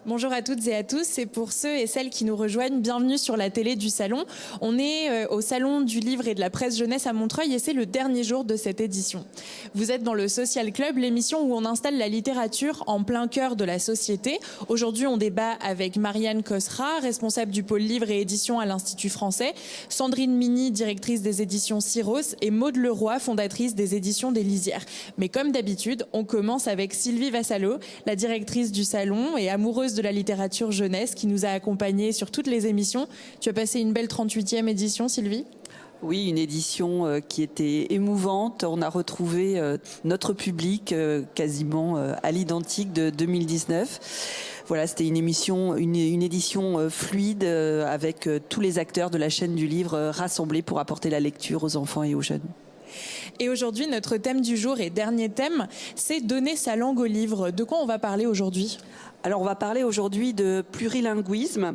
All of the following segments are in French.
Bonjour à toutes et à tous, et pour ceux et celles qui nous rejoignent, bienvenue sur la télé du Salon. On est au Salon du Livre et de la Presse Jeunesse à Montreuil et c'est le dernier jour de cette édition. Vous êtes dans le Social Club, l'émission où on installe la littérature en plein cœur de la société. Aujourd'hui, on débat avec Marianne Cosra, responsable du pôle livre et édition à l'Institut français, Sandrine Mini, directrice des éditions Syros, et Maude Leroy, fondatrice des éditions des Lisières. Mais comme d'habitude, on commence avec Sylvie Vassallo, la directrice du Salon et amoureuse de la littérature jeunesse qui nous a accompagnés sur toutes les émissions. Tu as passé une belle 38e édition, Sylvie ? Oui, une édition qui était émouvante. On a retrouvé notre public quasiment à l'identique de 2019. Voilà, c'était une édition fluide avec tous les acteurs de la chaîne du livre rassemblés pour apporter la lecture aux enfants et aux jeunes. Et aujourd'hui, notre thème du jour et dernier thème, c'est donner sa langue au livre. De quoi on va parler aujourd'hui ? Alors, on va parler aujourd'hui de plurilinguisme.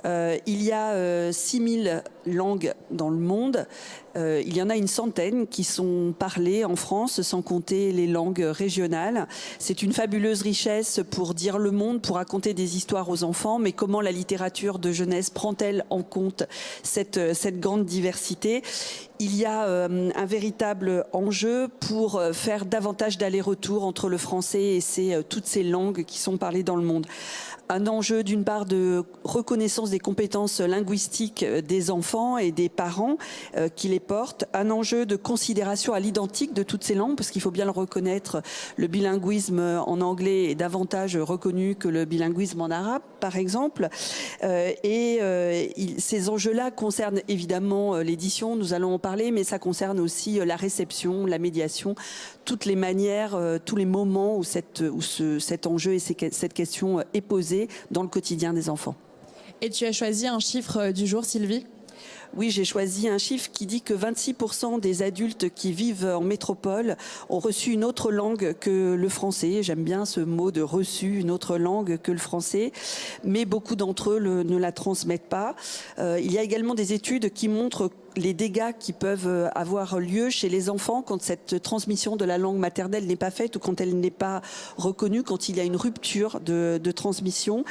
Il y a 6000 langues dans le monde. Il y en a une centaine qui sont parlées en France, sans compter les langues régionales. C'est une fabuleuse richesse pour dire le monde, pour raconter des histoires aux enfants. Mais comment la littérature de jeunesse prend-elle en compte cette grande diversité ? Il y a un véritable enjeu pour faire davantage d'aller-retour entre le français et toutes ces langues qui sont parlées dans le monde. Un enjeu d'une part de reconnaissance des compétences linguistiques des enfants et des parents qui les portent, un enjeu de considération à l'identique de toutes ces langues, parce qu'il faut bien le reconnaître, le bilinguisme en anglais est davantage reconnu que le bilinguisme en arabe, par exemple. Ces enjeux-là concernent évidemment l'édition, nous allons en parler, mais ça concerne aussi la réception, la médiation, toutes les manières, tous les moments où cet enjeu et cette question est posée dans le quotidien des enfants. Et tu as choisi un chiffre du jour, Sylvie ? Oui, j'ai choisi un chiffre qui dit que 26% des adultes qui vivent en métropole ont reçu une autre langue que le français. J'aime bien ce mot de reçu, une autre langue que le français. Mais beaucoup d'entre eux ne la transmettent pas. Il y a également des études qui montrent les dégâts qui peuvent avoir lieu chez les enfants quand cette transmission de la langue maternelle n'est pas faite ou quand elle n'est pas reconnue, quand il y a une rupture de transmission.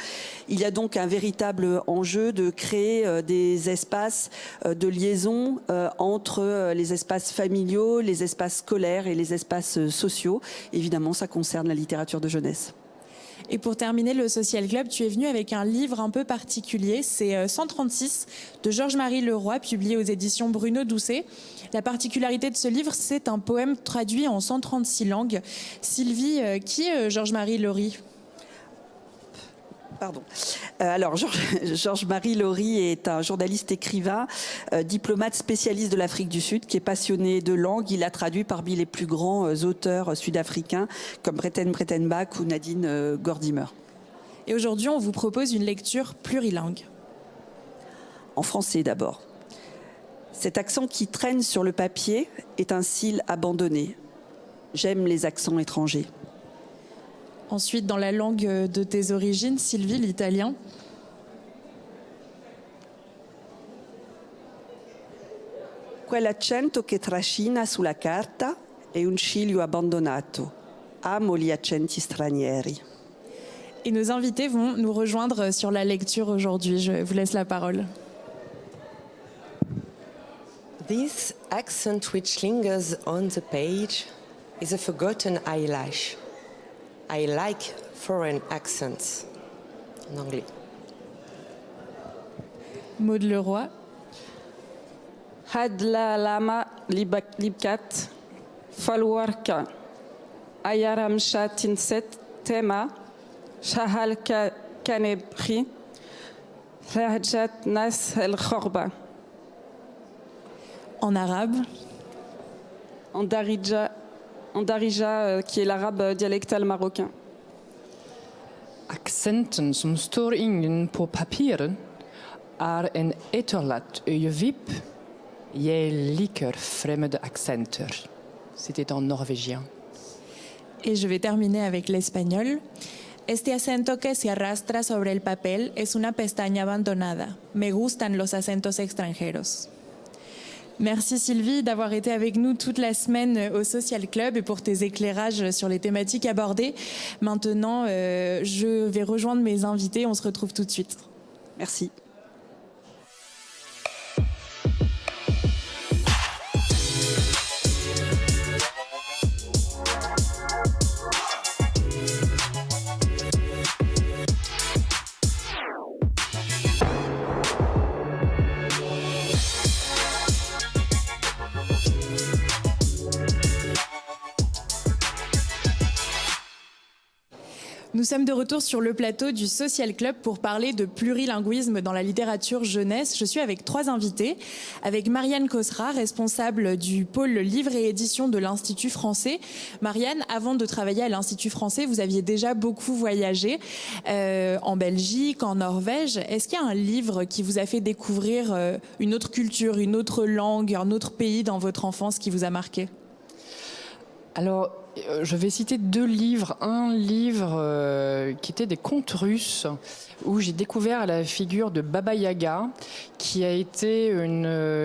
Il y a donc un véritable enjeu de créer des espaces de liaison entre les espaces familiaux, les espaces scolaires et les espaces sociaux. Évidemment, ça concerne la littérature de jeunesse. Et pour terminer le Social Club, tu es venu avec un livre un peu particulier, c'est 136 de Georges-Marie Leroy, publié aux éditions Bruno Doucet. La particularité de ce livre, c'est un poème traduit en 136 langues. Sylvie, qui est Georges-Marie Leroy ? Alors, Georges-Marie Leroy est un journaliste écrivain, diplomate spécialiste de l'Afrique du Sud, qui est passionné de langue. Il a traduit parmi les plus grands auteurs sud-africains, comme Breten Breitenbach ou Nadine Gordimer. Et aujourd'hui, on vous propose une lecture plurilingue. En français d'abord. Cet accent qui traîne sur le papier est un cil abandonné. J'aime les accents étrangers. Ensuite, dans la langue de tes origines, Sylvie, l'italien. Quell'accento che trascina sulla carta è un ciglio abbandonato. Amo gli accenti stranieri. Et nos invités vont nous rejoindre sur la lecture aujourd'hui. Je vous laisse la parole. This accent which lingers on the page is a forgotten eyelash. I like foreign accents. En anglais. Maude Leroy. Hadla lama libkat falwarka ayaramsha tinset tema shahalka kanebri rahjat nas el khorba. En arabe. En darija, qui est l'arabe dialectal marocain. Accenten som står ingen på papieren en etterlatt øyevipp. Jeg liker fremmede accenter. C'était en norvégien. Et je vais terminer avec l'espagnol. Este acento que se arrastra sobre el papel es una pestaña abandonada. Me gustan los acentos extranjeros. Merci Sylvie d'avoir été avec nous toute la semaine au Social Club et pour tes éclairages sur les thématiques abordées. Maintenant, je vais rejoindre mes invités. On se retrouve tout de suite. Merci. Nous sommes de retour sur le plateau du Social Club pour parler de plurilinguisme dans la littérature jeunesse. Je suis avec 3 invités. Avec Marianne Cosra, responsable du pôle livre et édition de l'Institut français. Marianne, avant de travailler à l'Institut français, vous aviez déjà beaucoup voyagé en Belgique, en Norvège. Est-ce qu'il y a un livre qui vous a fait découvrir une autre culture, une autre langue, un autre pays dans votre enfance qui vous a marqué ? Alors, je vais citer 2 livres. Un livre qui était des contes russes, où j'ai découvert la figure de Baba Yaga, qui a été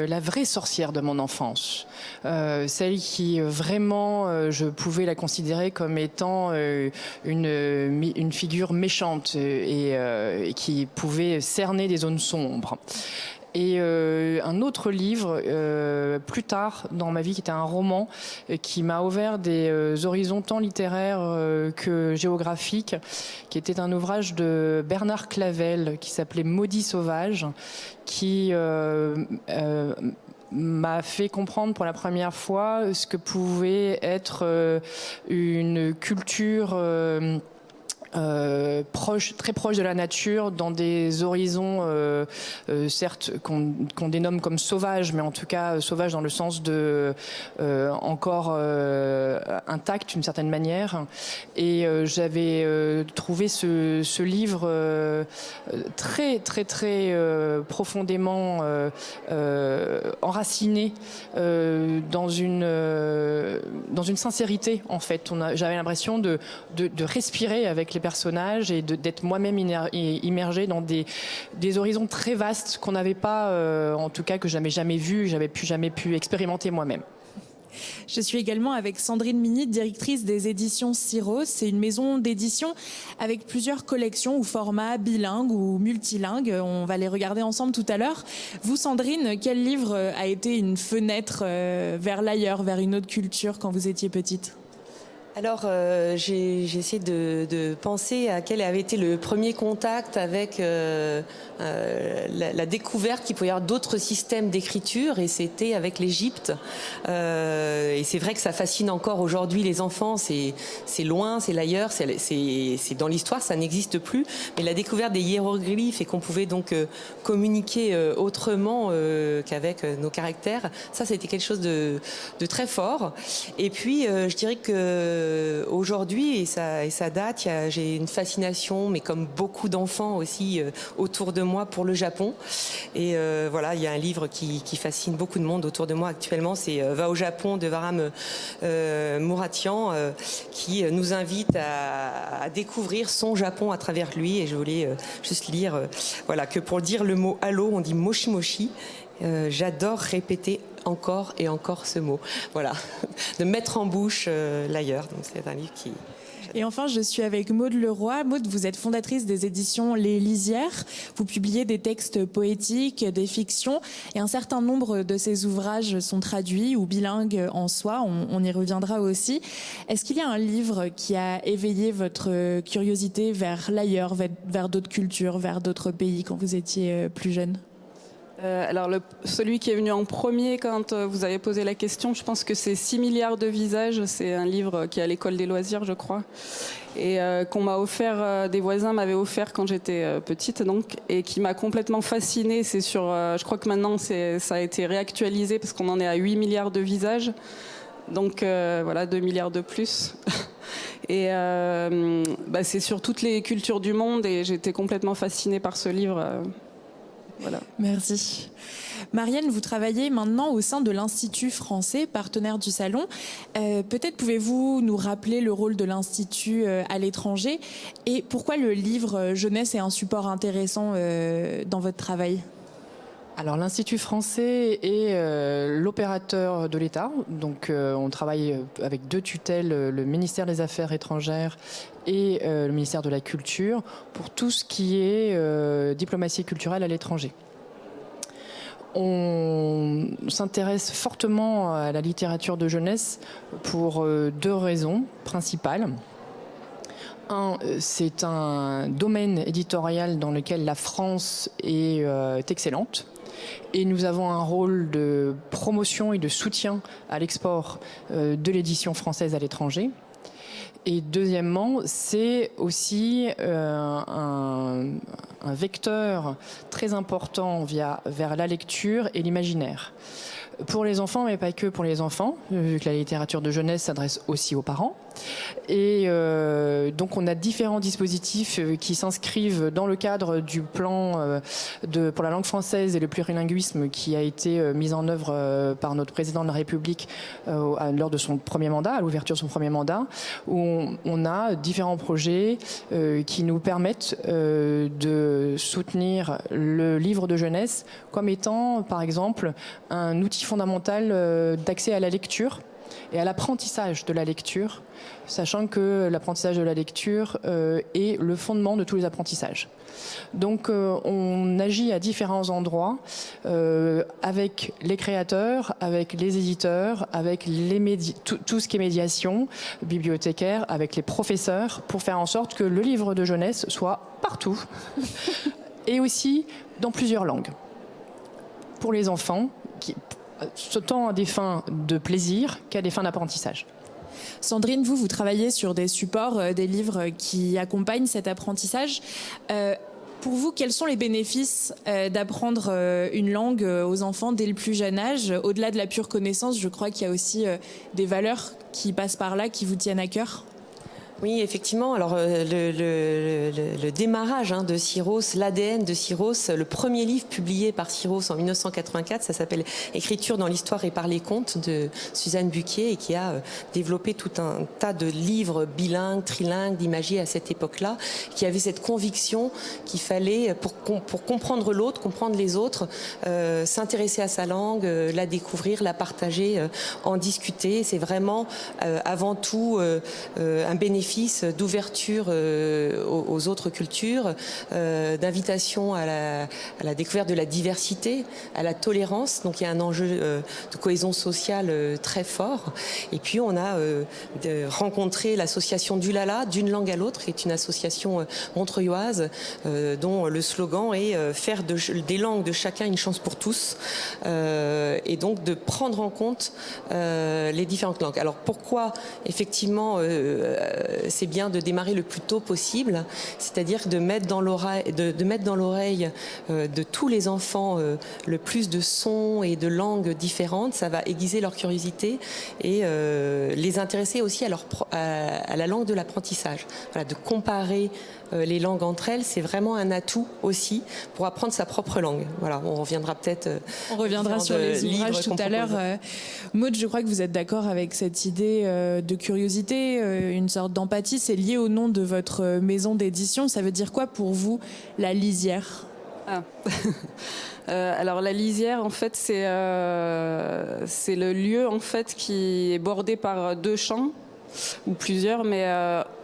la vraie sorcière de mon enfance. Celle qui vraiment, je pouvais la considérer comme étant une figure méchante et qui pouvait cerner des zones sombres. Et un autre livre, plus tard dans ma vie, qui était un roman, qui m'a ouvert des horizons tant littéraires que géographiques, qui était un ouvrage de Bernard Clavel, qui s'appelait Maudit sauvage, qui m'a fait comprendre pour la première fois ce que pouvait être une culture très proche de la nature, dans des horizons certes qu'on dénomme comme sauvages, mais en tout cas sauvages dans le sens de encore intact d'une certaine manière. Et j'avais trouvé ce livre très profondément enraciné dans une sincérité, en fait. J'avais l'impression de respirer avec les personnages et d'être moi-même immergée dans des horizons très vastes qu'on n'avait pas, en tout cas que j'avais jamais vu, jamais pu expérimenter moi-même. Je suis également avec Sandrine Mini, directrice des éditions Syros. C'est une maison d'édition avec plusieurs collections ou formats bilingues ou multilingues. On va les regarder ensemble tout à l'heure. Vous, Sandrine, quel livre a été une fenêtre vers l'ailleurs, vers une autre culture quand vous étiez petite ? Alors, j'ai essayé de penser à quel avait été le premier contact avec la découverte qu'il pouvait y avoir d'autres systèmes d'écriture, et c'était avec l'Égypte. Et c'est vrai que ça fascine encore aujourd'hui les enfants. C'est loin, c'est l'ailleurs, c'est dans l'histoire, ça n'existe plus. Mais la découverte des hiéroglyphes et qu'on pouvait donc communiquer autrement qu'avec nos caractères, ça c'était quelque chose de très fort. Et puis, je dirais que aujourd'hui, et ça date, j'ai une fascination, mais comme beaucoup d'enfants aussi autour de moi, pour le Japon. Et voilà, il y a un livre qui fascine beaucoup de monde autour de moi actuellement, c'est Va au Japon de Varam Muratian, qui nous invite à découvrir son Japon à travers lui. Et je voulais juste lire, voilà, que pour dire le mot allô, on dit moshi moshi. J'adore répéter encore et encore ce mot. Voilà, de mettre en bouche l'ailleurs. Donc c'est un livre qui... Et enfin, je suis avec Maude Leroy. Maude, vous êtes fondatrice des éditions Les Lisières. Vous publiez des textes poétiques, des fictions, et un certain nombre de ces ouvrages sont traduits ou bilingues en soi. On y reviendra aussi. Est-ce qu'il y a un livre qui a éveillé votre curiosité vers l'ailleurs, vers d'autres cultures, vers d'autres pays quand vous étiez plus jeune ? Alors celui qui est venu en premier quand vous avez posé la question, je pense que c'est 6 milliards de visages. C'est un livre qui est à l'école des loisirs, je crois, et qu'on m'a offert, des voisins m'avaient offert quand j'étais petite, donc, et qui m'a complètement fascinée. C'est sur, je crois que maintenant ça a été réactualisé parce qu'on en est à 8 milliards de visages. Donc voilà, 2 milliards de plus. Et c'est sur toutes les cultures du monde, et j'étais complètement fascinée par ce livre. Voilà. Merci. Marianne, vous travaillez maintenant au sein de l'Institut français, partenaire du Salon. Peut-être pouvez-vous nous rappeler le rôle de l'Institut à l'étranger et pourquoi le livre jeunesse est un support intéressant dans votre travail ? Alors l'Institut français est l'opérateur de l'État. Donc on travaille avec 2 tutelles, le ministère des Affaires étrangères et le ministère de la Culture, pour tout ce qui est diplomatie culturelle à l'étranger. On s'intéresse fortement à la littérature de jeunesse pour 2 raisons principales. C'est un domaine éditorial dans lequel la France est excellente. Et nous avons un rôle de promotion et de soutien à l'export de l'édition française à l'étranger. Et deuxièmement, c'est aussi un vecteur très important vers la lecture et l'imaginaire. Pour les enfants, mais pas que pour les enfants, vu que la littérature de jeunesse s'adresse aussi aux parents. Et donc on a différents dispositifs qui s'inscrivent dans le cadre du plan pour la langue française et le plurilinguisme qui a été mis en œuvre par notre président de la République lors de son premier mandat, à l'ouverture de son premier mandat, où on a différents projets qui nous permettent de soutenir le livre de jeunesse comme étant, par exemple, un outil fondamental d'accès à la lecture et à l'apprentissage de la lecture, sachant que l'apprentissage de la lecture est le fondement de tous les apprentissages. Donc on agit à différents endroits avec les créateurs, avec les éditeurs, avec tout ce qui est médiation, bibliothécaire, avec les professeurs, pour faire en sorte que le livre de jeunesse soit partout et aussi dans plusieurs langues. Pour les enfants, tant à des fins de plaisir qu'à des fins d'apprentissage. Sandrine, vous travaillez sur des supports, des livres qui accompagnent cet apprentissage. Pour vous, quels sont les bénéfices d'apprendre une langue aux enfants dès le plus jeune âge? Au-delà de la pure connaissance, je crois qu'il y a aussi des valeurs qui passent par là, qui vous tiennent à cœur. Oui, effectivement. Alors le démarrage de Syros, l'ADN de Syros, le premier livre publié par Syros en 1984, ça s'appelle Écriture dans l'histoire et par les contes de Suzanne Buquier, et qui a développé tout un tas de livres bilingues, trilingues, d'imagier à cette époque-là, qui avait cette conviction qu'il fallait, pour comprendre l'autre, comprendre les autres, s'intéresser à sa langue, la découvrir, la partager, en discuter. C'est vraiment avant tout un bénéfice d'ouverture aux autres cultures, d'invitation à la découverte de la diversité, à la tolérance. Donc il y a un enjeu de cohésion sociale très fort. Et puis on a rencontré l'association d'Ulala, d'une langue à l'autre, qui est une association montreuilloise dont le slogan est faire des langues de chacun une chance pour tous, et donc de prendre en compte les différentes langues. Alors pourquoi effectivement c'est bien de démarrer le plus tôt possible, c'est-à-dire de mettre dans l'oreille de tous les enfants le plus de sons et de langues différentes. Ça va aiguiser leur curiosité et les intéresser aussi à la langue de l'apprentissage. Voilà, de comparer les langues entre elles, c'est vraiment un atout aussi pour apprendre sa propre langue. Voilà, on reviendra peut-être. On reviendra sur les ouvrages tout à l'heure. Maud, je crois que vous êtes d'accord avec cette idée de curiosité, une sorte d'empathie. C'est lié au nom de votre maison d'édition. Ça veut dire quoi pour vous, la lisière? Alors la lisière, en fait, c'est le lieu en fait qui est bordé par 2 champs ou plusieurs, mais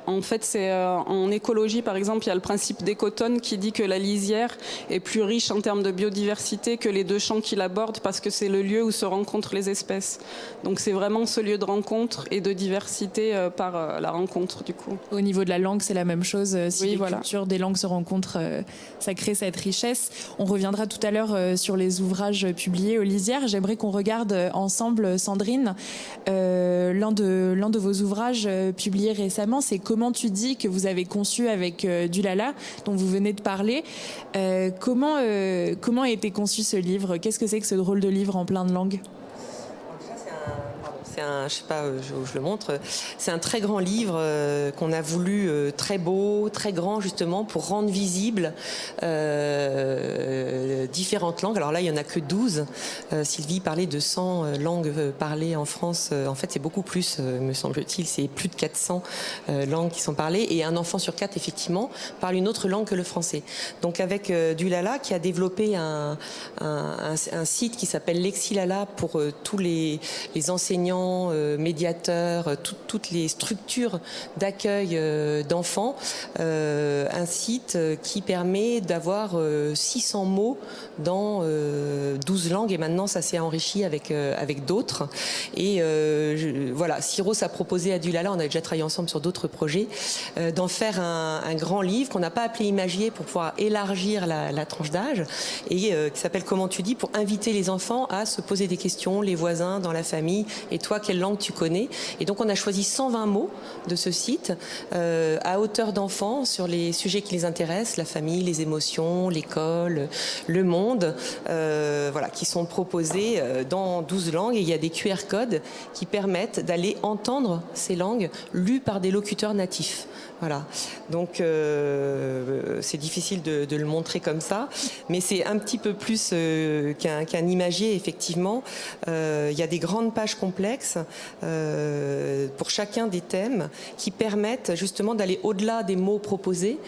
en fait, c'est en écologie, par exemple, il y a le principe d'écotone qui dit que la lisière est plus riche en termes de biodiversité que les 2 champs qui l'abordent, parce que c'est le lieu où se rencontrent les espèces. Donc c'est vraiment ce lieu de rencontre et de diversité par la rencontre, du coup. Au niveau de la langue, c'est la même chose. Si oui, les voilà. cultures des langues se rencontrent, ça crée cette richesse. On reviendra tout à l'heure sur les ouvrages publiés aux lisières. J'aimerais qu'on regarde ensemble, Sandrine, l'un de vos ouvrages publiés récemment, c'est Comment tu dis, que vous avez conçu avec Dulala, dont vous venez de parler. Comment a été conçu ce livre? Qu'est-ce que c'est que ce drôle de livre en plein de langues? C'est je sais pas, je le montre, c'est un très grand livre qu'on a voulu très beau, très grand justement pour rendre visible différentes langues. Alors là, il y en a que 12. Sylvie parlait de 100 langues parlées en France. En fait, c'est beaucoup plus, me semble-t-il. C'est plus de 400 langues qui sont parlées. Et un enfant sur 4, effectivement, parle une autre langue que le français. Donc avec Dulala, qui a développé un site qui s'appelle Lexilala pour tous les enseignants, médiateurs, toutes les structures d'accueil d'enfants. Un site qui permet d'avoir 600 mots dans 12 langues. Et maintenant, ça s'est enrichi avec d'autres. Et voilà, Syros a proposé à Dulala, on a déjà travaillé ensemble sur d'autres projets, d'en faire un grand livre qu'on n'a pas appelé Imagier pour pouvoir élargir la tranche d'âge, et qui s'appelle Comment tu dis, pour inviter les enfants à se poser des questions, les voisins, dans la famille, et toi, quelle langue tu connais. Et donc on a choisi 120 mots de ce site à hauteur d'enfants sur les sujets qui les intéressent, la famille, les émotions, l'école, le monde, voilà, qui sont proposés dans 12 langues, et il y a des QR codes qui permettent d'aller entendre ces langues lues par des locuteurs natifs. Voilà. Donc c'est difficile de le montrer comme ça, mais c'est un petit peu plus qu'un imagier, effectivement. Il y a des grandes pages complexes pour chacun des thèmes qui permettent justement d'aller au-delà des mots proposés,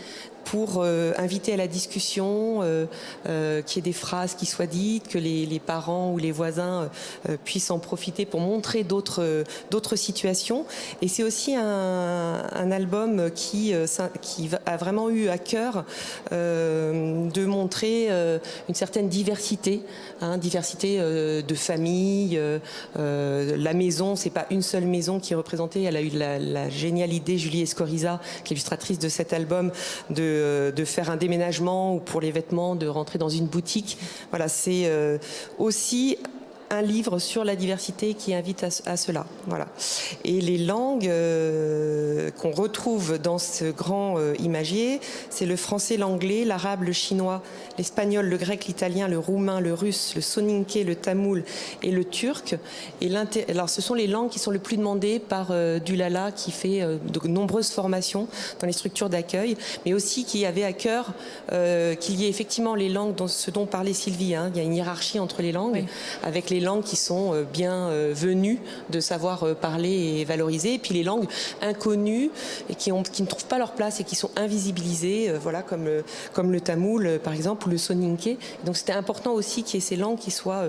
pour inviter à la discussion, qu'il y ait des phrases qui soient dites, que les parents ou les voisins puissent en profiter pour montrer d'autres situations. Et c'est aussi un album qui a vraiment eu à cœur de montrer une certaine diversité, diversité de familles. La maison, c'est pas une seule maison qui est représentée. Elle a eu la géniale idée, Julie Escoriza, qui est illustratrice de cet album, de faire un déménagement, ou pour les vêtements, de rentrer dans une boutique. Voilà, c'est aussi un livre sur la diversité qui invite à cela. Voilà. Et les langues qu'on retrouve dans ce grand imagier, c'est le français, l'anglais, l'arabe, le chinois, l'espagnol, le grec, l'italien, le roumain, le russe, le soninké, le tamoul et le turc. Et alors, ce sont les langues qui sont le plus demandées par Dulala, qui fait de nombreuses formations dans les structures d'accueil, mais aussi qui avait à cœur qu'il y ait effectivement les langues, ce dont parlait Sylvie. Il y a une hiérarchie entre les langues, oui, avec les langues qui sont bien venues de savoir parler et valoriser, et puis les langues inconnues et qui ne trouvent pas leur place et qui sont invisibilisées, voilà, comme le tamoul par exemple, ou le soninké. Donc c'était important aussi qu'il y ait ces langues qui soient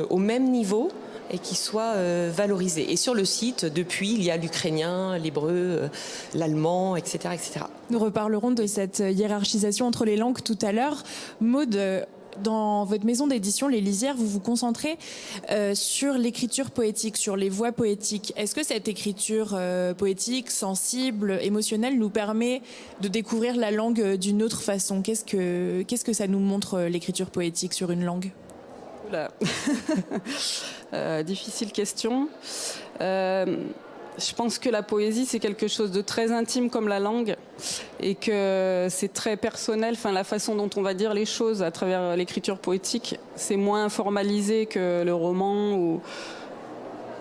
au même niveau et qui soient valorisées. Et sur le site, depuis, il y a l'ukrainien, l'hébreu, l'allemand, etc., etc. Nous reparlerons de cette hiérarchisation entre les langues tout à l'heure. Maud, dans votre maison d'édition Les Lisières, vous vous concentrez sur l'écriture poétique, sur les voix poétiques. Est-ce que cette écriture poétique, sensible, émotionnelle, nous permet de découvrir la langue d'une autre façon ? Qu'est-ce que ça nous montre, l'écriture poétique sur une langue ? Oula. Difficile question. Je pense que la poésie, c'est quelque chose de très intime comme la langue, et que c'est très personnel. Enfin, la façon dont on va dire les choses à travers l'écriture poétique, c'est moins formalisé que le roman. Ou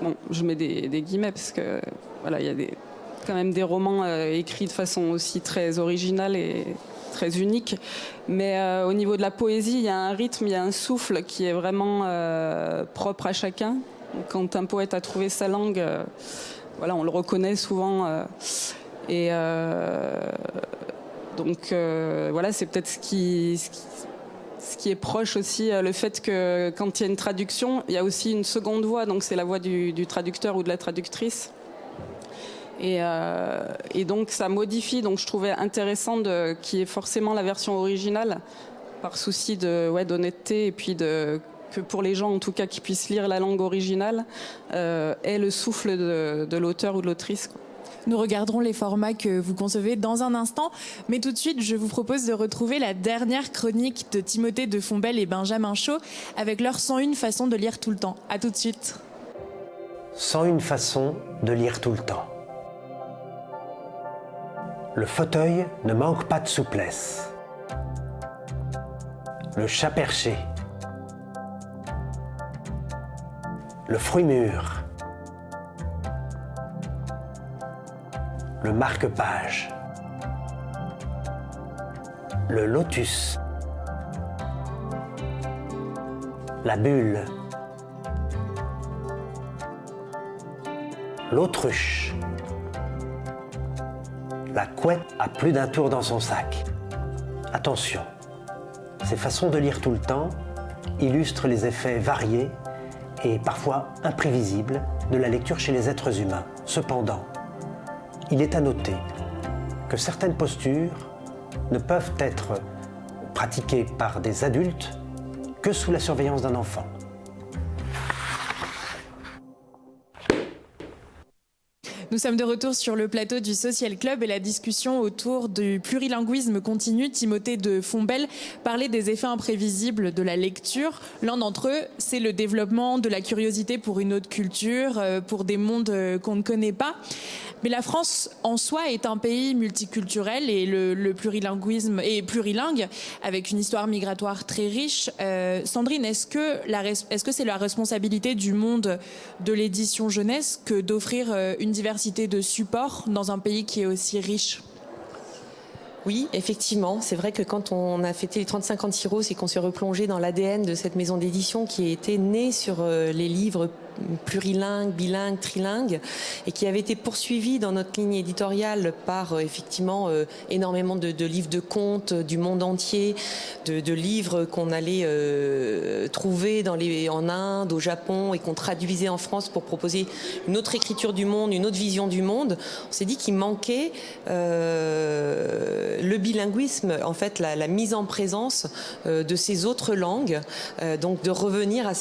bon, je mets des guillemets parce que voilà, il y a quand même des romans écrits de façon aussi très originale et très unique. Mais au niveau de la poésie, il y a un rythme, il y a un souffle qui est vraiment propre à chacun. Quand un poète a trouvé sa langue, voilà, on le reconnaît souvent. Donc voilà, c'est peut-être ce qui est proche aussi, le fait que quand il y a une traduction, il y a aussi une seconde voix, donc c'est la voix du traducteur ou de la traductrice. Et donc ça modifie, donc je trouvais intéressant qu'il y ait forcément la version originale, par souci d'honnêteté, et puis que pour les gens en tout cas qui puissent lire la langue originale, ait le souffle de l'auteur ou de l'autrice, quoi. Nous regarderons les formats que vous concevez dans un instant, mais tout de suite je vous propose de retrouver la dernière chronique de Timothée de Fontbelle et Benjamin Chaud avec leur 101 façons de lire tout le temps. À tout de suite. 101 façons de lire tout le temps. Le fauteuil ne manque pas de souplesse. Le chat perché. Le fruit mûr. le marque-page, le lotus, la bulle, l'autruche, la couette a plus d'un tour dans son sac. Attention, ces façons de lire tout le temps illustrent les effets variés et parfois imprévisibles de la lecture chez les êtres humains. Cependant, il est à noter que certaines postures ne peuvent être pratiquées par des adultes que sous la surveillance d'un enfant. Nous sommes de retour sur le plateau du Social Club et la discussion autour du plurilinguisme continue. Timothée de Fontbelle parlait des effets imprévisibles de la lecture. L'un d'entre eux, c'est le développement de la curiosité pour une autre culture, pour des mondes qu'on ne connaît pas. Mais la France, en soi, est un pays multiculturel et le plurilinguisme est plurilingue, avec une histoire migratoire très riche. Sandrine, est-ce que c'est la responsabilité du monde de l'édition jeunesse que d'offrir une diversité de supports dans un pays qui est aussi riche ? Oui, effectivement. C'est vrai que quand on a fêté les 35 ans de Syros et qu'on s'est replongé dans l'ADN de cette maison d'édition qui était née sur les livres plurilingues, bilingues, trilingues, et qui avait été poursuivie dans notre ligne éditoriale par effectivement énormément de livres de contes du monde entier, de livres qu'on allait trouver en Inde, au Japon, et qu'on traduisait en France pour proposer une autre écriture du monde, une autre vision du monde. On s'est dit qu'il manquait le bilinguisme, en fait la mise en présence de ces autres langues, donc de revenir à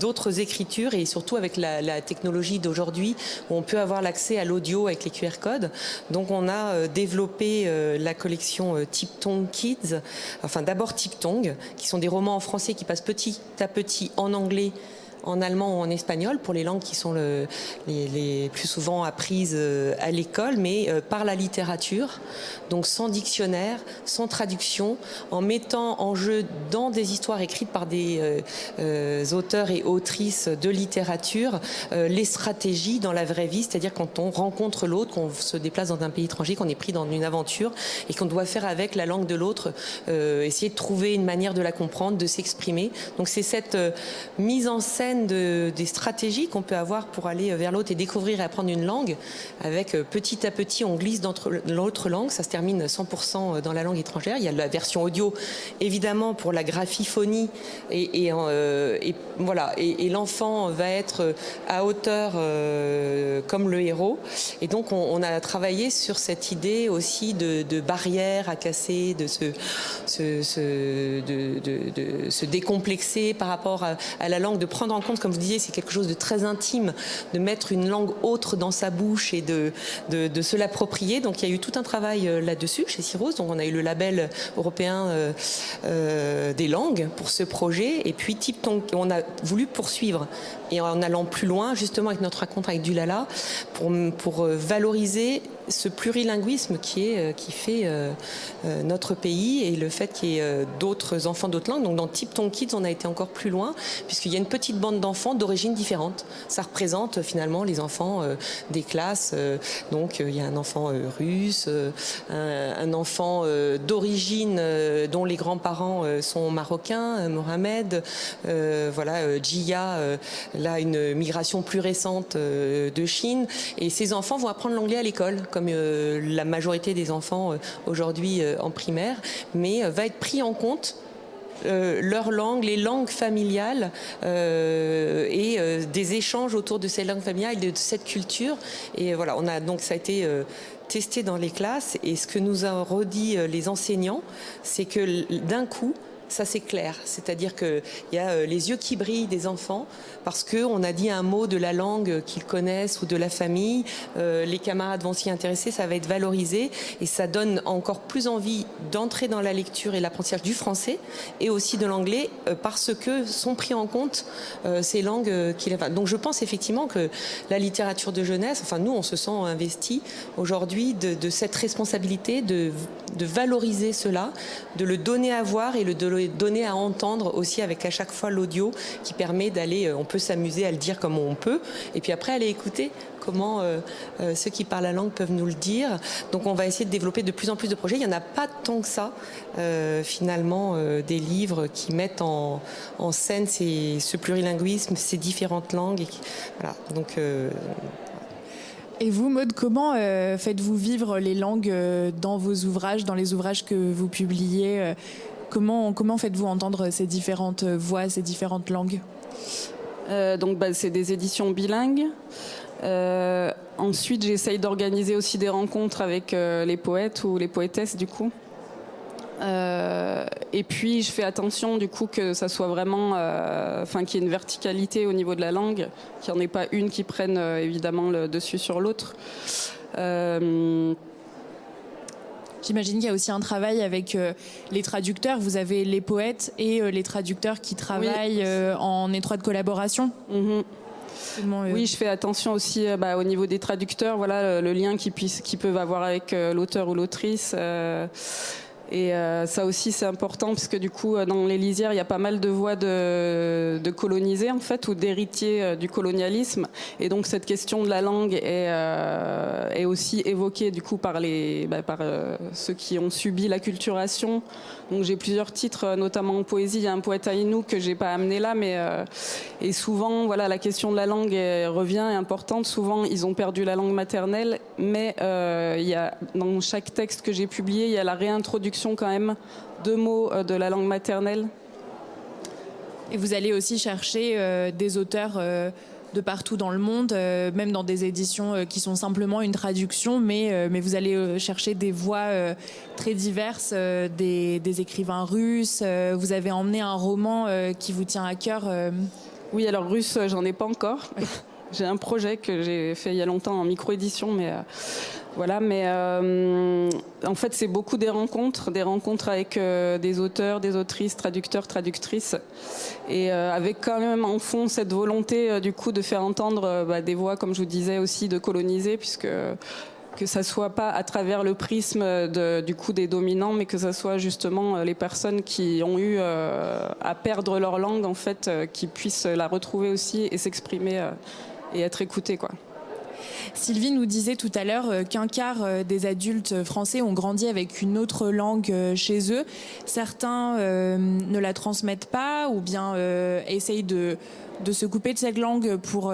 d'autres écritures, et surtout avec la technologie d'aujourd'hui où on peut avoir l'accès à l'audio avec les QR codes. Donc on a développé la collection Tiptong Kids, enfin d'abord Tiptong, qui sont des romans en français qui passent petit à petit en anglais, en allemand ou en espagnol, pour les langues qui sont les plus souvent apprises à l'école, mais par la littérature, donc sans dictionnaire, sans traduction, en mettant en jeu dans des histoires écrites par des auteurs et autrices de littérature les stratégies dans la vraie vie, c'est-à-dire quand on rencontre l'autre, qu'on se déplace dans un pays étranger, qu'on est pris dans une aventure et qu'on doit faire avec la langue de l'autre, essayer de trouver une manière de la comprendre, de s'exprimer. Donc c'est cette mise en scène des stratégies qu'on peut avoir pour aller vers l'autre et découvrir et apprendre une langue, avec petit à petit on glisse dans l'autre langue, ça se termine 100% dans la langue étrangère. Il y a la version audio évidemment pour la graphiphonie et voilà, et l'enfant va être à hauteur comme le héros, et donc on a travaillé sur cette idée aussi de barrières à casser, de se décomplexer par rapport à la langue, de prendre en compte, comme vous disiez, c'est quelque chose de très intime, de mettre une langue autre dans sa bouche et de se l'approprier. Donc il y a eu tout un travail là-dessus chez Syros. Donc on a eu le label européen des langues pour ce projet, et puis Tiptong, on a voulu poursuivre et en allant plus loin, justement avec notre rencontre avec Dulala, pour valoriser ce plurilinguisme qui fait notre pays, et le fait qu'il y ait d'autres enfants d'autres langues. Donc dans Tiptong Kids, on a été encore plus loin, puisqu'il y a une petite bande d'enfants d'origine différente. Ça représente finalement les enfants des classes. Donc il y a un enfant russe, un enfant d'origine dont les grands-parents sont marocains, Mohamed, voilà, Jia, là une migration plus récente de Chine. Et ces enfants vont apprendre l'anglais à l'école, comme la majorité des enfants aujourd'hui en primaire, mais va être pris en compte leur langue, les langues familiales et des échanges autour de ces langues familiales et de cette culture. Et voilà, donc ça a été testé dans les classes, et ce que nous ont redit les enseignants, c'est que d'un coup, ça c'est clair, c'est-à-dire qu'il y a les yeux qui brillent des enfants parce qu'on a dit un mot de la langue qu'ils connaissent ou de la famille, les camarades vont s'y intéresser, ça va être valorisé, et ça donne encore plus envie d'entrer dans la lecture et l'apprentissage du français et aussi de l'anglais parce que sont pris en compte ces langues Donc je pense effectivement que la littérature de jeunesse, enfin nous on se sent investi aujourd'hui de cette responsabilité de valoriser cela, de le donner à voir et de le le donner à entendre aussi avec à chaque fois l'audio qui permet d'aller, on peut s'amuser à le dire comme on peut, et puis après aller écouter comment ceux qui parlent la langue peuvent nous le dire. Donc on va essayer de développer de plus en plus de projets. Il n'y en a pas tant que ça, finalement, des livres qui mettent en scène ce plurilinguisme, ces différentes langues. Voilà. Donc, et vous, Maude, comment faites-vous vivre les langues dans vos ouvrages, dans les ouvrages que vous publiez comment faites-vous entendre ces différentes voix, ces différentes langues ? Donc c'est des éditions bilingues. Ensuite, j'essaye d'organiser aussi des rencontres avec les poètes ou les poétesses du coup. Et puis je fais attention du coup que ça soit vraiment, qu'il y ait une verticalité au niveau de la langue, qu'il n'y en ait pas une qui prenne évidemment le dessus sur l'autre. J'imagine qu'il y a aussi un travail avec les traducteurs. Vous avez les poètes et les traducteurs qui travaillent en étroite collaboration. Mm-hmm. Oui, je fais attention aussi au niveau des traducteurs, voilà, le lien qu'ils peuvent avoir avec l'auteur ou l'autrice. Et ça aussi c'est important parce que du coup dans les lisières il y a pas mal de voix de colonisés en fait ou d'héritiers du colonialisme, et donc cette question de la langue est aussi évoquée du coup par ceux qui ont subi l'acculturation. Donc j'ai plusieurs titres, notamment en poésie. Il y a un poète aïnou que j'ai pas amené là, mais et souvent voilà la question de la langue revient, est importante. Souvent ils ont perdu la langue maternelle, mais il y a dans chaque texte que j'ai publié il y a la réintroduction quand même de mots de la langue maternelle. Et vous allez aussi chercher des auteurs de partout dans le monde, même dans des éditions qui sont simplement une traduction, mais vous allez chercher des voix très diverses, des écrivains russes. Vous avez emmené un roman qui vous tient à cœur. Oui, alors russe, j'en ai pas encore. J'ai un projet que j'ai fait il y a longtemps en micro-édition, mais voilà. Mais en fait, c'est beaucoup des rencontres avec des auteurs, des autrices, traducteurs, traductrices, et avec quand même en fond cette volonté du coup de faire entendre des voix, comme je vous disais aussi, de coloniser, puisque que ça soit pas à travers le prisme du coup des dominants, mais que ça soit justement les personnes qui ont eu à perdre leur langue en fait, qui puissent la retrouver aussi et s'exprimer et être écoutées, quoi. Sylvie nous disait tout à l'heure qu'un quart des adultes français ont grandi avec une autre langue chez eux. Certains ne la transmettent pas ou bien essayent de se couper de cette langue pour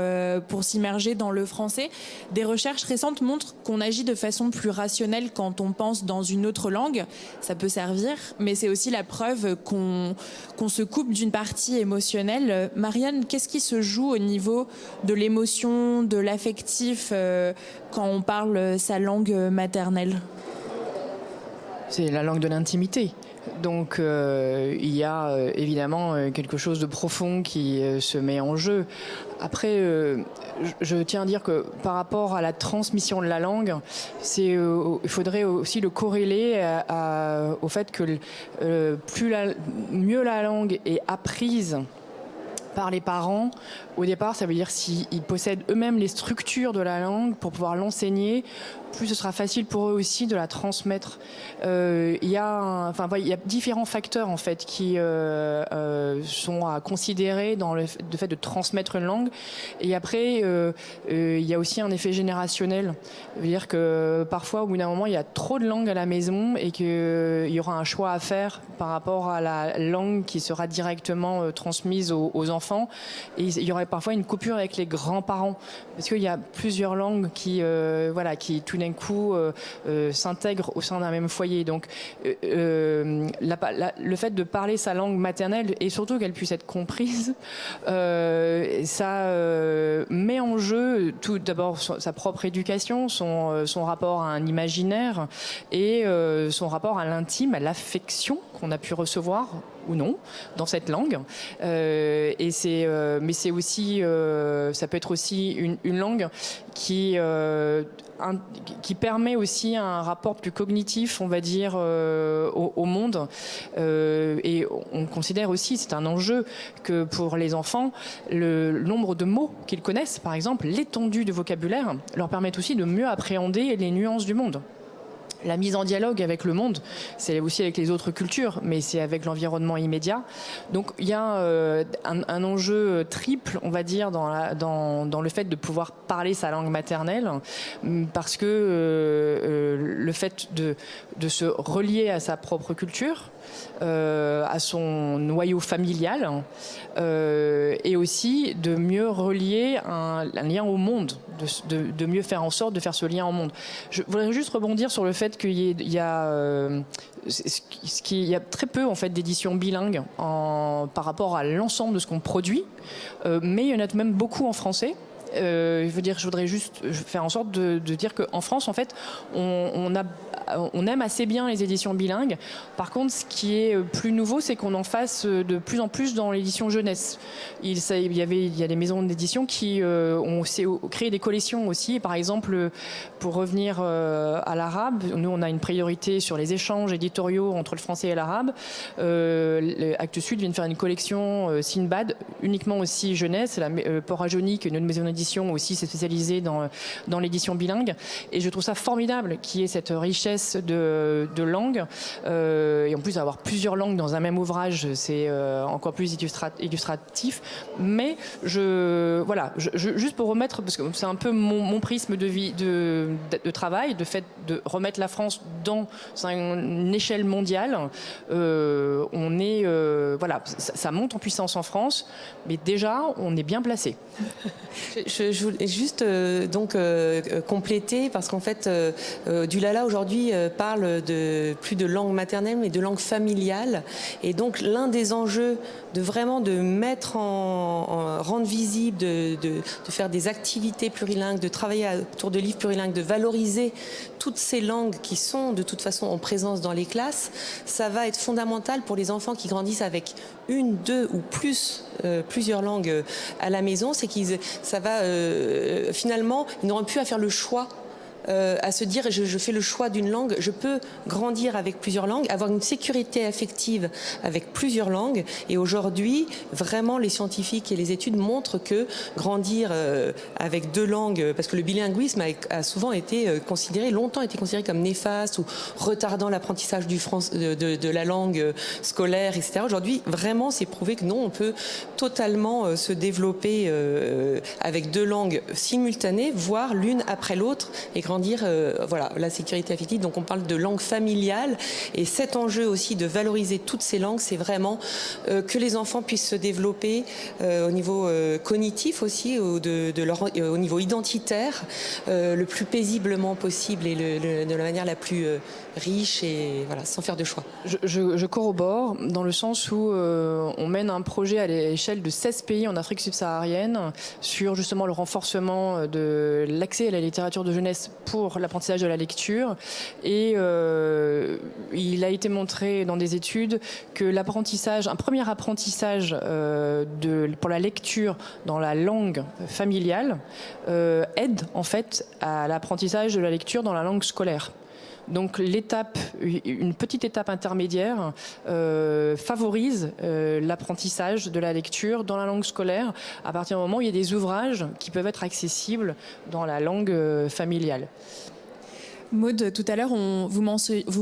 s'immerger dans le français. Des recherches récentes montrent qu'on agit de façon plus rationnelle quand on pense dans une autre langue. Ça peut servir, mais c'est aussi la preuve qu'on se coupe d'une partie émotionnelle. Marianne, qu'est-ce qui se joue au niveau de l'émotion, de l'affectif quand on parle sa langue maternelle ? C'est la langue de l'intimité. Donc il y a évidemment quelque chose de profond qui se met en jeu. Après, je tiens à dire que par rapport à la transmission de la langue, il faudrait aussi le corréler au fait que mieux la langue est apprise par les parents. Au départ, ça veut dire s'ils possèdent eux-mêmes les structures de la langue pour pouvoir l'enseigner, plus ce sera facile pour eux aussi de la transmettre. Il y a différents facteurs en fait qui sont à considérer dans le fait de transmettre une langue. Et après, il y a aussi un effet générationnel. Ça veut dire que parfois, au bout d'un moment, il y a trop de langues à la maison et qu'il y aura un choix à faire par rapport à la langue qui sera directement transmise aux enfants. Et il y aurait parfois une coupure avec les grands-parents parce qu'il y a plusieurs langues qui tout d'un coup s'intègrent au sein d'un même foyer. Donc le fait de parler sa langue maternelle et surtout qu'elle puisse être comprise, ça met en jeu tout d'abord sa propre éducation, son rapport à un imaginaire et son rapport à l'intime, à l'affection qu'on a pu recevoir ou non dans cette langue. Mais c'est aussi, ça peut être aussi une langue qui permet aussi un rapport plus cognitif, on va dire, au monde. Et on considère aussi, c'est un enjeu, que pour les enfants, le nombre de mots qu'ils connaissent, par exemple, l'étendue de vocabulaire, leur permet aussi de mieux appréhender les nuances du monde. la mise en dialogue avec le monde, c'est aussi avec les autres cultures, mais c'est avec l'environnement immédiat. Donc il y a un enjeu triple, on va dire, dans le fait de pouvoir parler sa langue maternelle, parce que le fait de se relier à sa propre culture, à son noyau familial, et aussi de mieux relier un lien au monde, de mieux faire en sorte de faire ce lien au monde. Je voudrais juste rebondir sur le fait qu'il y a très peu en fait d'éditions bilingues par rapport à l'ensemble de ce qu'on produit, mais il y en a tout de même beaucoup en français. Je voudrais juste faire en sorte de dire qu'en France, en fait, on aime assez bien les éditions bilingues. Par contre, ce qui est plus nouveau, c'est qu'on en fasse de plus en plus dans l'édition jeunesse. Il y a des maisons d'édition qui ont créé des collections aussi. Par exemple, pour revenir à l'arabe, nous, on a une priorité sur les échanges éditoriaux entre le français et l'arabe. Actes Sud vient de faire une collection Sinbad, uniquement aussi jeunesse. Port Rajouni, qui est une maison d'édition aussi, s'est spécialisée dans l'édition bilingue. Et je trouve ça formidable qu'il y ait cette richesse de langues. Et en plus, avoir plusieurs langues dans un même ouvrage, c'est encore plus illustratif. Mais juste pour remettre, parce que c'est un peu mon prisme de travail, de fait de remettre la France dans une échelle mondiale. Ça monte en puissance en France, mais déjà, on est bien placé. Je voulais juste compléter, parce qu'en fait, Dulala aujourd'hui parle plus de langue maternelle, mais de langue familiale. Et donc, l'un des enjeux de vraiment de mettre rendre visible, de faire des activités plurilingues, de travailler autour de livres plurilingues, de valoriser toutes ces langues qui sont de toute façon en présence dans les classes, ça va être fondamental pour les enfants qui grandissent avec une, deux ou plusieurs langues à la maison. C'est finalement, ils n'auront plus à faire le choix, à se dire je fais le choix d'une langue. Je peux grandir avec plusieurs langues, avoir une sécurité affective avec plusieurs langues. Et aujourd'hui, vraiment, les scientifiques et les études montrent que grandir avec deux langues, parce que le bilinguisme a souvent longtemps été considéré comme néfaste ou retardant l'apprentissage de la langue scolaire, etc. Aujourd'hui, vraiment, c'est prouvé que non, on peut totalement se développer avec deux langues simultanées, voire l'une après l'autre, et grandir la sécurité affective. Donc on parle de langue familiale, et cet enjeu aussi de valoriser toutes ces langues, c'est vraiment que les enfants puissent se développer au niveau cognitif aussi, au niveau identitaire, le plus paisiblement possible et de la manière la plus riche, et sans faire de choix. Je corrobore dans le sens où on mène un projet à l'échelle de 16 pays en Afrique subsaharienne sur justement le renforcement de l'accès à la littérature de jeunesse pour l'apprentissage de la lecture. Et il a été montré dans des études que un premier apprentissage pour la lecture dans la langue familiale aide en fait à l'apprentissage de la lecture dans la langue scolaire. Donc une petite étape intermédiaire favorise l'apprentissage de la lecture dans la langue scolaire à partir du moment où il y a des ouvrages qui peuvent être accessibles dans la langue familiale. Maud, tout à l'heure, vous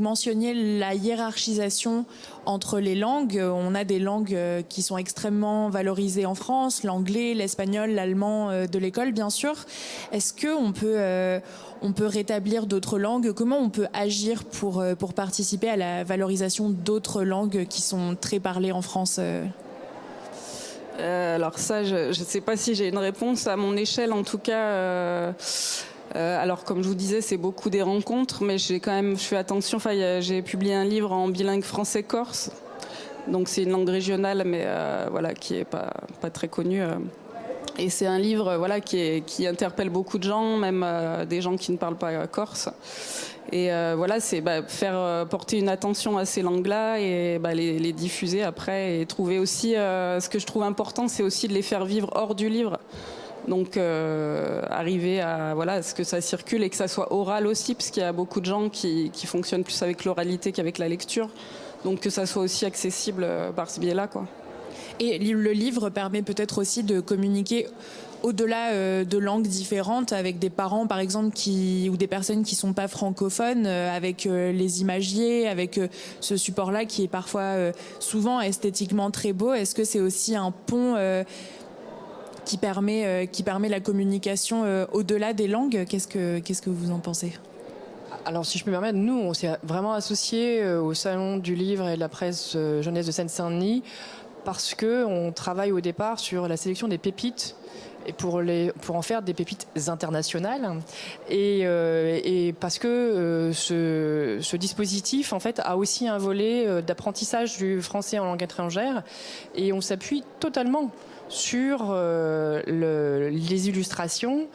mentionniez la hiérarchisation entre les langues. On a des langues qui sont extrêmement valorisées en France, l'anglais, l'espagnol, l'allemand de l'école, bien sûr. Est-ce qu'on peut rétablir d'autres langues? Comment on peut agir pour participer à la valorisation d'autres langues qui sont très parlées en France? Alors ça, je ne sais pas si j'ai une réponse à mon échelle, en tout cas. Alors, comme je vous disais, c'est beaucoup des rencontres, mais je fais attention. J'ai publié un livre en bilingue français-corse, donc c'est une langue régionale, mais qui est pas très connue. Et c'est un livre qui interpelle beaucoup de gens, même des gens qui ne parlent pas corse. Et c'est faire porter une attention à ces langues-là et les diffuser après, et trouver aussi ce que je trouve important, c'est aussi de les faire vivre hors du livre. Donc arriver à ce que ça circule et que ça soit oral aussi, parce qu'il y a beaucoup de gens qui fonctionnent plus avec l'oralité qu'avec la lecture. Donc que ça soit aussi accessible par ce biais-là, quoi. Et le livre permet peut-être aussi de communiquer au-delà de langues différentes, avec des parents par exemple ou des personnes qui sont pas francophones, avec les imagiers, avec ce support-là qui est parfois souvent esthétiquement très beau. Est-ce que c'est aussi un pont qui permet la communication au-delà des langues? Qu'est-ce que vous en pensez? Alors, si je peux me permettre, nous, on s'est vraiment associés au Salon du Livre et de la Presse Jeunesse de Seine-Saint-Denis parce qu'on travaille au départ sur la sélection des pépites et pour en faire des pépites internationales et parce que ce dispositif en fait a aussi un volet d'apprentissage du français en langue étrangère et on s'appuie totalement sur les illustrations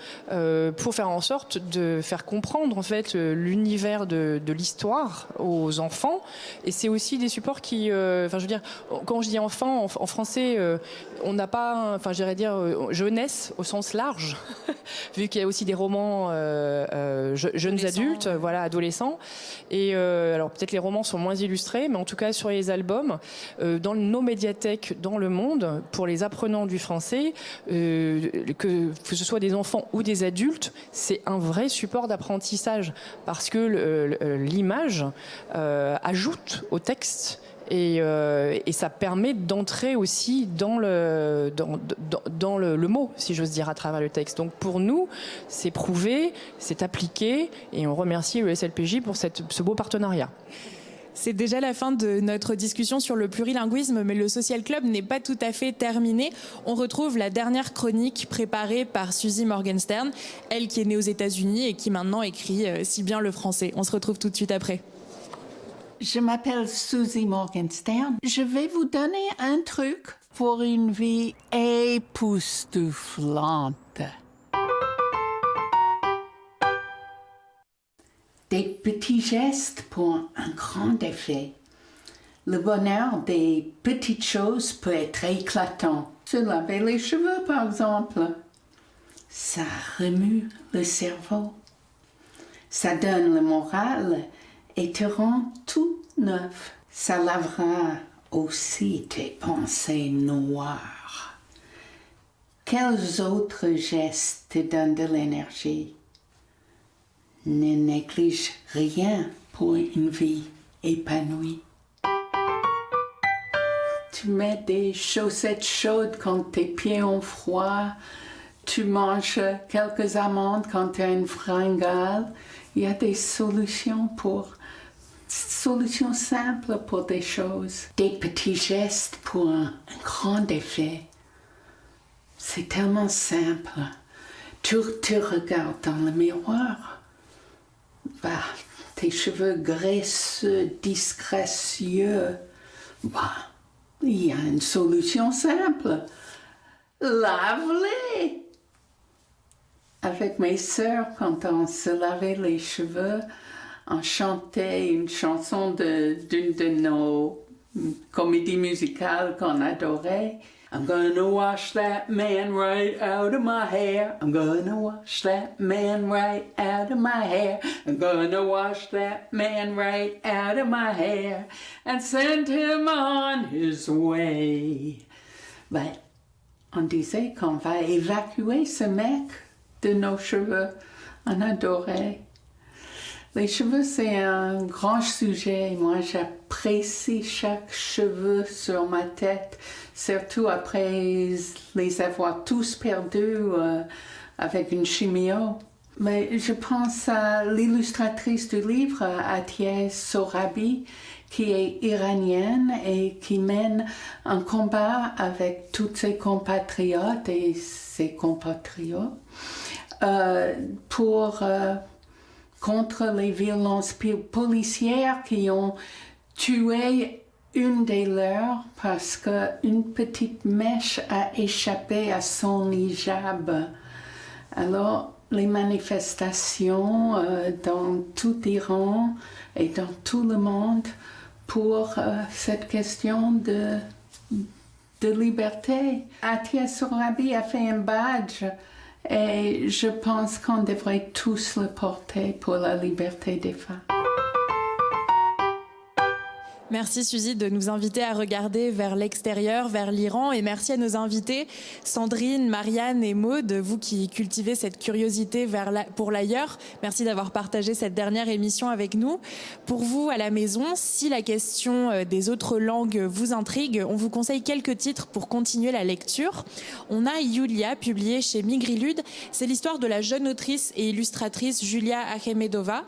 pour faire en sorte de faire comprendre en fait l'univers de l'histoire aux enfants. Et c'est aussi des supports qui, je veux dire, quand je dis enfants en français, on n'a pas, j'irais dire jeunesse au sens large, vu qu'il y a aussi des romans jeunes adultes, voilà, adolescents. Et alors peut-être les romans sont moins illustrés, mais en tout cas sur les albums, dans nos médiathèques dans le monde, pour les apprenants du français, que ce soit des enfants ou des adultes, c'est un vrai support d'apprentissage parce que l'image ajoute au texte et ça permet d'entrer aussi dans le mot, si j'ose dire, à travers le texte. Donc pour nous, c'est prouvé, c'est appliqué et on remercie le SLPJ pour ce beau partenariat. C'est déjà la fin de notre discussion sur le plurilinguisme, mais le Social Club n'est pas tout à fait terminé. On retrouve la dernière chronique préparée par Suzy Morgenstern, elle qui est née aux États-Unis et qui maintenant écrit si bien le français. On se retrouve tout de suite après. Je m'appelle Suzy Morgenstern. Je vais vous donner un truc pour une vie époustouflante. Des petits gestes pour un grand effet. Le bonheur des petites choses peut être éclatant. Se laver les cheveux, par exemple. Ça remue le cerveau. Ça donne le moral et te rend tout neuf. Ça lavera aussi tes pensées noires. Quels autres gestes te donnent de l'énergie? Ne néglige rien pour une vie épanouie. Tu mets des chaussettes chaudes quand tes pieds ont froid. Tu manges quelques amandes quand tu as une fringale. Il y a des solutions simples pour des choses. Des petits gestes pour un grand effet. C'est tellement simple. Tu te regardes dans le miroir. Tes cheveux graisseux, disgracieux. Il y a une solution simple. Lave-les! Avec mes sœurs, quand on se lavait les cheveux, on chantait une chanson d'une de nos comédies musicales qu'on adorait. I'm gonna wash that man right out of my hair. I'm gonna wash that man right out of my hair. I'm gonna wash that man right out of my hair and send him on his way. On disait qu'on va évacuer ce mec de nos cheveux. On adorait. Les cheveux, c'est un grand sujet. Moi, j'apprécie chaque cheveu sur ma tête, surtout après les avoir tous perdus avec une chimio. Mais je pense à l'illustratrice du livre, Atiye Sorabi, qui est iranienne et qui mène un combat avec tous ses compatriotes et ses compatriotes contre les violences policières qui ont tué une des leurs parce qu'une petite mèche a échappé à son hijab. Alors, les manifestations dans tout l'Iran et dans tout le monde pour cette question de liberté. Atiye Sorabi a fait un badge et je pense qu'on devrait tous le porter pour la liberté des femmes. Merci Suzy de nous inviter à regarder vers l'extérieur, vers l'Iran, et merci à nos invités Sandrine, Marianne et Maude, vous qui cultivez cette curiosité pour l'ailleurs. Merci d'avoir partagé cette dernière émission avec nous. Pour vous à la maison, si la question des autres langues vous intrigue, on vous conseille quelques titres pour continuer la lecture. On a Yulia, publié chez Migrilude. C'est l'histoire de la jeune autrice et illustratrice Julia Akhmedova.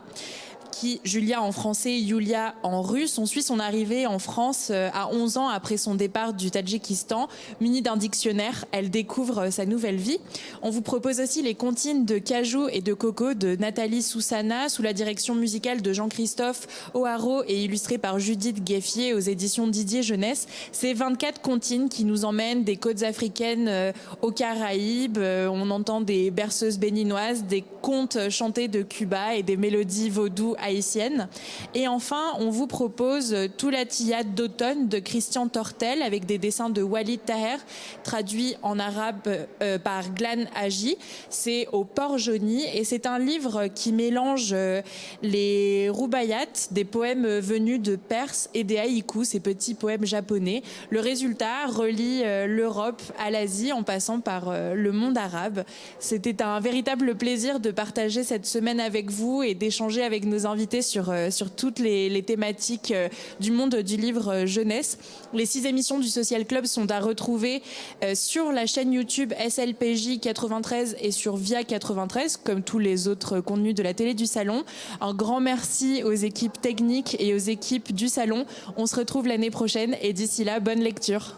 Julia en français, Yulia en russe. On suit son arrivée en France à 11 ans après son départ du Tadjikistan. Munie d'un dictionnaire, elle découvre sa nouvelle vie. On vous propose aussi les comptines de Cajou et de Coco de Nathalie Soussana, sous la direction musicale de Jean-Christophe O'Haraud et illustré par Judith Gueffier aux éditions Didier Jeunesse. C'est 24 comptines qui nous emmènent des côtes africaines aux Caraïbes. On entend des berceuses béninoises, des contes chantés de Cuba et des mélodies vaudou haïtienne. Et enfin, on vous propose Toulatiyat d'automne de Christian Tortel avec des dessins de Walid Taher traduits en arabe par Glan Haji. C'est au Port Jauny et c'est un livre qui mélange les rubayats, des poèmes venus de Perse, et des haïkus, ces petits poèmes japonais. Le résultat relie l'Europe à l'Asie en passant par le monde arabe. C'était un véritable plaisir de partager cette semaine avec vous et d'échanger avec nos invités sur toutes les thématiques du monde du livre jeunesse. Les 6 émissions du Social Club sont à retrouver sur la chaîne YouTube SLPJ 93 et sur Via 93, comme tous les autres contenus de la télé du Salon. Un grand merci aux équipes techniques et aux équipes du Salon. On se retrouve l'année prochaine et d'ici là, bonne lecture.